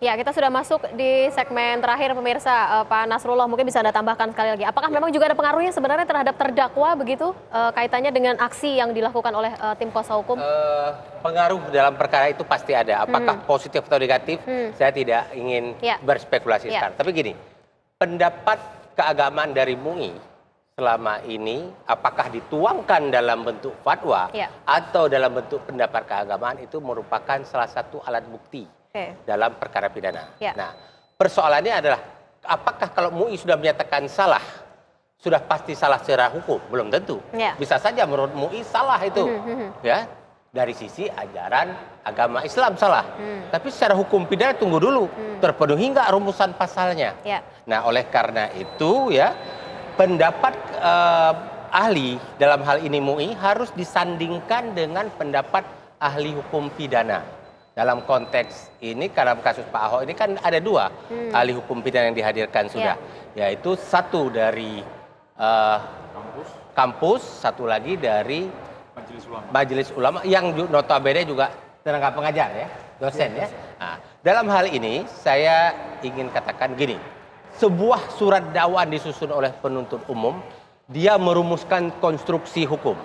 Ya, kita sudah masuk di segmen terakhir pemirsa. Pak Nasrullah, mungkin bisa Anda tambahkan sekali lagi. Apakah memang juga ada pengaruhnya sebenarnya terhadap terdakwa begitu kaitannya dengan aksi yang dilakukan oleh tim kuasa hukum? Pengaruh dalam perkara itu pasti ada. Apakah positif atau negatif? Saya tidak ingin berspekulasi sekarang. Tapi gini, pendapat keagamaan dari MUI selama ini apakah dituangkan dalam bentuk fatwa atau dalam bentuk pendapat keagamaan itu merupakan salah satu alat bukti dalam perkara pidana. Nah, persoalannya adalah apakah kalau MUI sudah menyatakan salah, sudah pasti salah secara hukum? Belum tentu. Bisa saja menurut MUI salah itu, ya, dari sisi ajaran agama Islam salah. Tapi secara hukum pidana tunggu dulu, terpenuhi nggak rumusan pasalnya. Nah, oleh karena itu ya, pendapat ahli dalam hal ini MUI harus disandingkan dengan pendapat ahli hukum pidana. Dalam konteks ini, karena kasus Pak Ahok ini kan ada dua ahli hukum pidana yang dihadirkan sudah. Yaitu satu dari kampus, satu lagi dari Majelis Ulama yang notabene juga tenaga pengajar ya, dosen ya. Nah, dalam hal ini saya ingin katakan gini, sebuah surat dakwaan disusun oleh penuntut umum, dia merumuskan konstruksi hukum.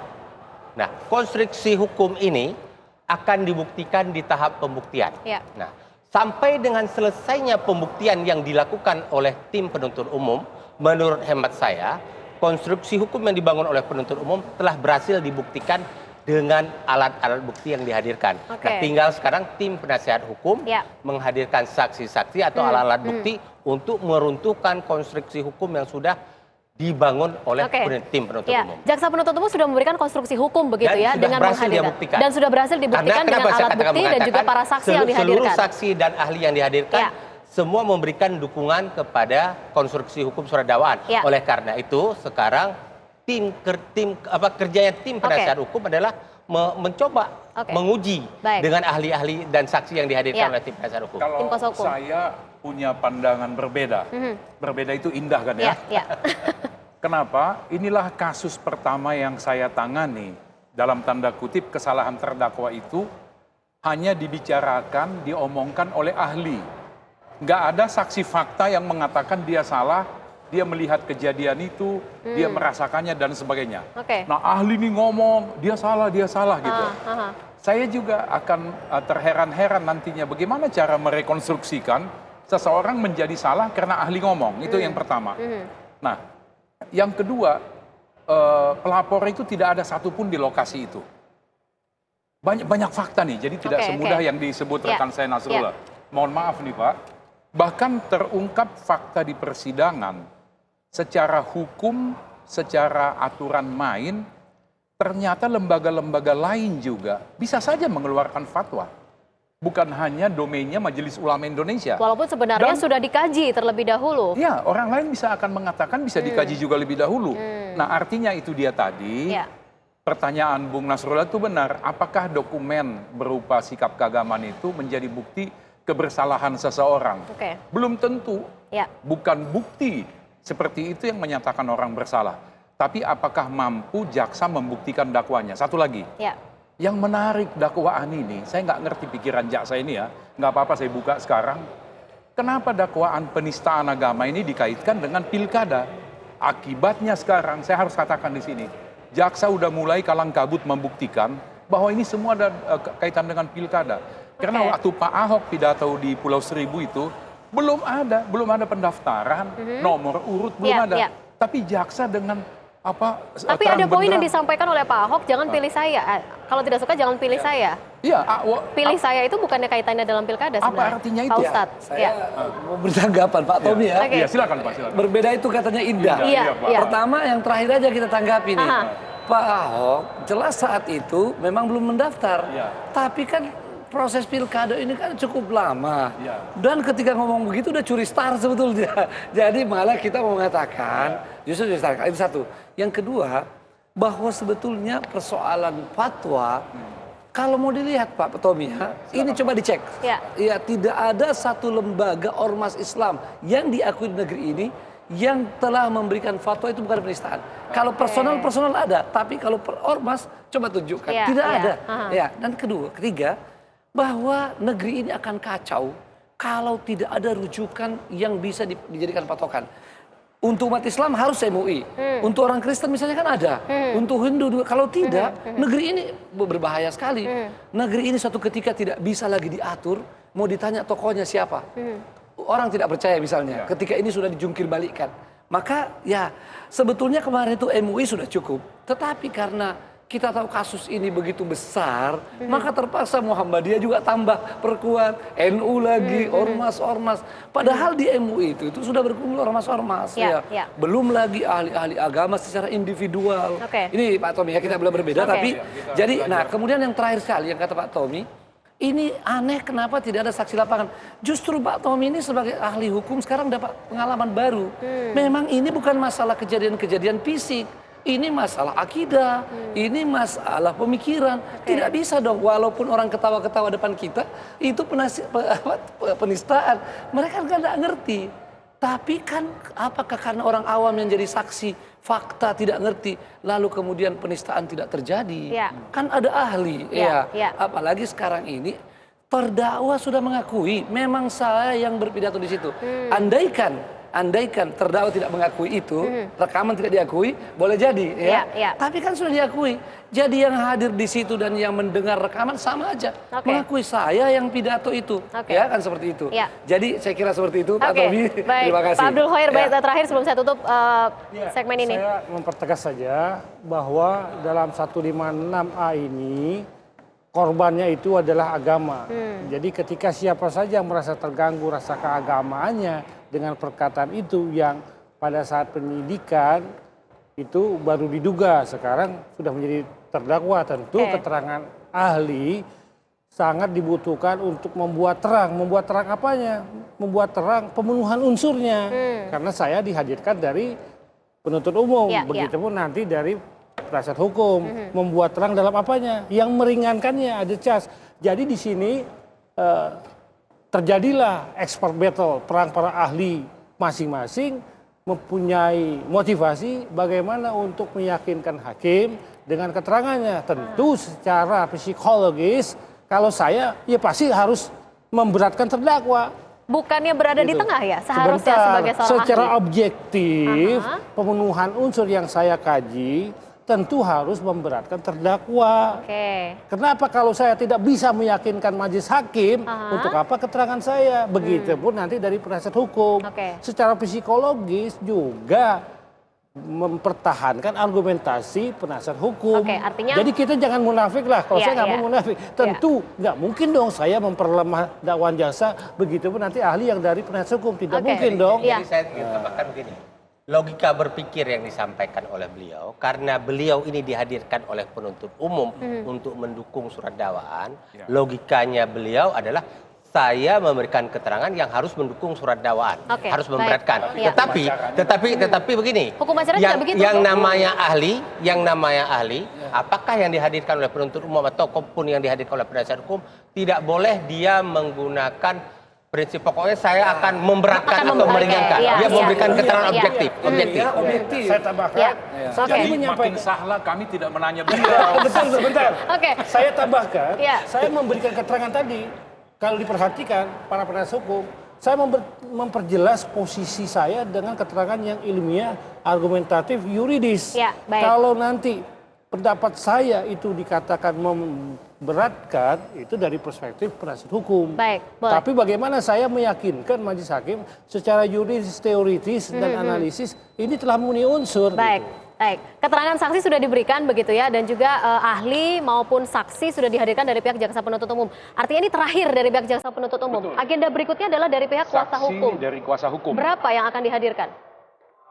Nah, konstruksi hukum ini akan dibuktikan di tahap pembuktian. Nah, sampai dengan selesainya pembuktian yang dilakukan oleh tim penuntut umum, menurut hemat saya, konstruksi hukum yang dibangun oleh penuntut umum telah berhasil dibuktikan dengan alat-alat bukti yang dihadirkan. Nah, tinggal sekarang tim penasihat hukum menghadirkan saksi-saksi atau alat-alat bukti untuk meruntuhkan konstruksi hukum yang sudah dibangun oleh tim penuntut umum. Jaksa penuntut umum sudah memberikan konstruksi hukum begitu ya, dengan menghadirkan dan sudah berhasil dibuktikan dengan alat bukti dan juga para saksi yang dihadirkan. Seluruh saksi dan ahli yang dihadirkan semua memberikan dukungan kepada konstruksi hukum surat dakwaan. Oleh karena itu sekarang kerjanya tim penasihat hukum adalah mencoba menguji dengan ahli-ahli dan saksi yang dihadirkan oleh tim penasihat hukum. Kalau saya punya pandangan berbeda. Berbeda itu indah kan ya? Kenapa? Inilah kasus pertama yang saya tangani. Dalam tanda kutip kesalahan terdakwa itu hanya dibicarakan, diomongkan oleh ahli. Nggak ada saksi fakta yang mengatakan dia salah, dia melihat kejadian itu, dia merasakannya dan sebagainya. Nah, ahli ini ngomong, dia salah gitu. Saya juga akan terheran-heran nantinya bagaimana cara merekonstruksikan seseorang menjadi salah karena ahli ngomong. Itu yang pertama. Nah, yang kedua, pelapor itu tidak ada satupun di lokasi itu. Banyak fakta nih, jadi tidak semudah yang disebut rekan saya Nasrullah. Mohon maaf nih Pak, bahkan terungkap fakta di persidangan secara hukum, secara aturan main, ternyata lembaga-lembaga lain juga bisa saja mengeluarkan fatwa. Bukan hanya domainnya Majelis Ulama Indonesia. Walaupun sebenarnya sudah dikaji terlebih dahulu. Ya, orang lain bisa akan mengatakan bisa dikaji juga lebih dahulu. Nah, artinya itu dia tadi. Pertanyaan Bung Nasrullah itu benar. Apakah dokumen berupa sikap keagamaan itu menjadi bukti kebersalahan seseorang? Belum tentu. Bukan bukti seperti itu yang menyatakan orang bersalah. Tapi apakah mampu jaksa membuktikan dakwanya? Satu lagi. Yang menarik dakwaan ini, saya nggak ngerti pikiran jaksa ini ya, nggak apa-apa saya buka sekarang. Kenapa dakwaan penistaan agama ini dikaitkan dengan pilkada? Akibatnya sekarang, saya harus katakan di sini, jaksa udah mulai kalang kabut membuktikan bahwa ini semua ada kaitan dengan pilkada. Karena waktu Pak Ahok pidato di Pulau Seribu itu, belum ada pendaftaran, nomor urut belum ada. Tapi jaksa dengan tapi ada poin yang disampaikan oleh Pak Ahok, jangan pilih saya. Kalau tidak suka jangan pilih saya. Pilih saya itu bukannya kaitannya dalam pilkada sebenarnya. Apa artinya itu? Pak saya mau bertanggapan Pak Tommy ya. Silakan Pak, silakan. Berbeda itu katanya indah. Pertama yang terakhir aja kita tanggapi nih. Pak Ahok jelas saat itu memang belum mendaftar. Tapi kan proses pilkada ini kan cukup lama. Dan ketika ngomong begitu udah curi star sebetulnya. Jadi malah kita mau mengatakan justru curi star. Itu satu. Yang kedua, bahwa sebetulnya persoalan fatwa, kalau mau dilihat Pak Tommy ya, ini coba dicek. Ya, tidak ada satu lembaga ormas Islam yang diakui di negeri ini yang telah memberikan fatwa itu bukan penistaan. Kalau personal ada, tapi kalau ormas coba tunjukkan. Tidak ada. Ya, dan ketiga, bahwa negeri ini akan kacau kalau tidak ada rujukan yang bisa dijadikan patokan. Untuk umat Islam harus MUI, untuk orang Kristen misalnya kan ada, untuk Hindu kalau tidak, negeri ini berbahaya sekali. Negeri ini suatu ketika tidak bisa lagi diatur, mau ditanya tokohnya siapa. Orang tidak percaya misalnya, ketika ini sudah dijungkir balikkan. Maka ya sebetulnya kemarin itu MUI sudah cukup, tetapi karena kita tahu kasus ini begitu besar, maka terpaksa Muhammadiyah juga tambah perkuat, NU lagi, ormas-ormas. Padahal di MUI itu sudah berkumpul ormas-ormas. Belum lagi ahli-ahli agama secara individual. Ini Pak Tommy ya, kita belum berbeda, tapi jadi, nah kemudian yang terakhir sekali yang kata Pak Tommy, ini aneh kenapa tidak ada saksi lapangan. Justru Pak Tommy ini sebagai ahli hukum sekarang dapat pengalaman baru. Memang ini bukan masalah kejadian-kejadian fisik. Ini masalah akidah, ini masalah pemikiran. Tidak bisa dong, walaupun orang ketawa-ketawa depan kita, itu penistaan. Mereka kan nggak ngerti. Tapi kan apakah karena orang awam yang jadi saksi, fakta tidak ngerti, lalu kemudian penistaan tidak terjadi? Kan ada ahli, apalagi sekarang ini terdakwa sudah mengakui, memang saya yang berpidato di situ. Andaikan terdakwa tidak mengakui itu, rekaman tidak diakui, boleh jadi, Tapi kan sudah diakui. Jadi yang hadir di situ dan yang mendengar rekaman sama aja, mengakui saya yang pidato itu, ya kan seperti itu. Jadi saya kira seperti itu, Pak Tommy. Terima kasih. Pak Abdul Khair, terakhir sebelum saya tutup segmen ini. Saya mempertegas saja bahwa dalam 156A ini korbannya itu adalah agama. Jadi ketika siapa saja yang merasa terganggu rasa keagamaannya dengan perkataan itu yang pada saat penyidikan itu baru diduga, sekarang sudah menjadi terdakwa, tentu keterangan ahli sangat dibutuhkan untuk membuat terang. Membuat terang apanya? Membuat terang pemenuhan unsurnya. Karena saya dihadirkan dari penuntut umum, begitupun nanti dari penasihat hukum. Membuat terang dalam apanya? Yang meringankannya, ada cas. Jadi di sini terjadilah expert battle, perang para ahli masing-masing mempunyai motivasi bagaimana untuk meyakinkan hakim dengan keterangannya. Tentu secara psikologis kalau saya ya pasti harus memberatkan terdakwa. Bukannya berada di tengah ya seharusnya sebagai seorang secara ahli. Objektif pemenuhan unsur yang saya kaji tentu harus memberatkan terdakwa. Kenapa kalau saya tidak bisa meyakinkan majelis hakim, untuk apa keterangan saya? Begitupun nanti dari penasihat hukum. Secara psikologis juga mempertahankan argumentasi penasihat hukum. Artinya, jadi kita jangan munafik lah. Kalau saya nggak mau munafik, tentu nggak mungkin dong saya memperlemah dakwaan jasa. Begitupun nanti ahli yang dari penasihat hukum, tidak mungkin dong. Jadi saya ingin tambahkan begini. Logika berpikir yang disampaikan oleh beliau, karena beliau ini dihadirkan oleh penuntut umum untuk mendukung surat dakwaan, logikanya beliau adalah saya memberikan keterangan yang harus mendukung surat dakwaan, harus memberatkan. Tetapi begini, hukum acara tidak begitu. Yang namanya ahli, apakah yang dihadirkan oleh penuntut umum ataupun yang dihadirkan oleh penasihat hukum, tidak boleh dia menggunakan prinsip pokoknya saya akan memberatkan atau meringankan. Dia memberikan keterangan objektif. Saya tambahkan. Jadi makin sahlah kami tidak menanya beliau. Bentar. Saya tambahkan. Saya memberikan keterangan tadi. Kalau diperhatikan para penasihat hukum, saya memperjelas posisi saya dengan keterangan yang ilmiah, argumentatif, yuridis. Kalau nanti pendapat saya itu dikatakan memberatkan, itu dari perspektif penasihat hukum. Tapi bagaimana saya meyakinkan majelis hakim secara yuridis, teoritis, dan analisis ini telah memenuhi unsur. Keterangan saksi sudah diberikan begitu ya, dan juga ahli maupun saksi sudah dihadirkan dari pihak jaksa penuntut umum. Artinya ini terakhir dari pihak jaksa penuntut umum. Agenda berikutnya adalah dari pihak kuasa hukum. Dari kuasa hukum. Berapa yang akan dihadirkan?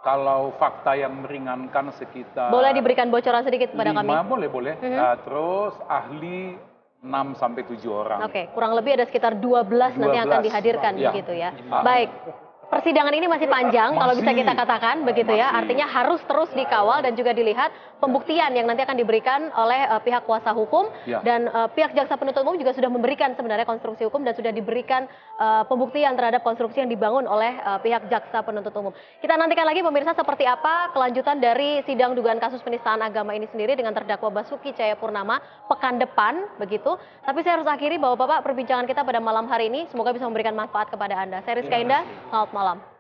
Kalau fakta yang meringankan sekitar... Boleh diberikan bocoran sedikit kepada kami? Boleh. Terus ahli 6-7 orang. Kurang lebih ada sekitar 12 nanti yang akan dihadirkan begitu ya. Baik. persidangan ini masih panjang, kalau bisa kita katakan begitu ya. Artinya harus terus dikawal dan juga dilihat pembuktian yang nanti akan diberikan oleh pihak kuasa hukum dan pihak jaksa penuntut umum juga sudah memberikan sebenarnya konstruksi hukum dan sudah diberikan pembuktian terhadap konstruksi yang dibangun oleh pihak jaksa penuntut umum. Kita nantikan lagi pemirsa seperti apa kelanjutan dari sidang dugaan kasus penistaan agama ini sendiri dengan terdakwa Basuki Cahayapurnama pekan depan begitu. Tapi saya harus akhiri bahwa Bapak perbincangan kita pada malam hari ini semoga bisa memberikan manfaat kepada Anda. Saya Rizka Indah, selamat malam.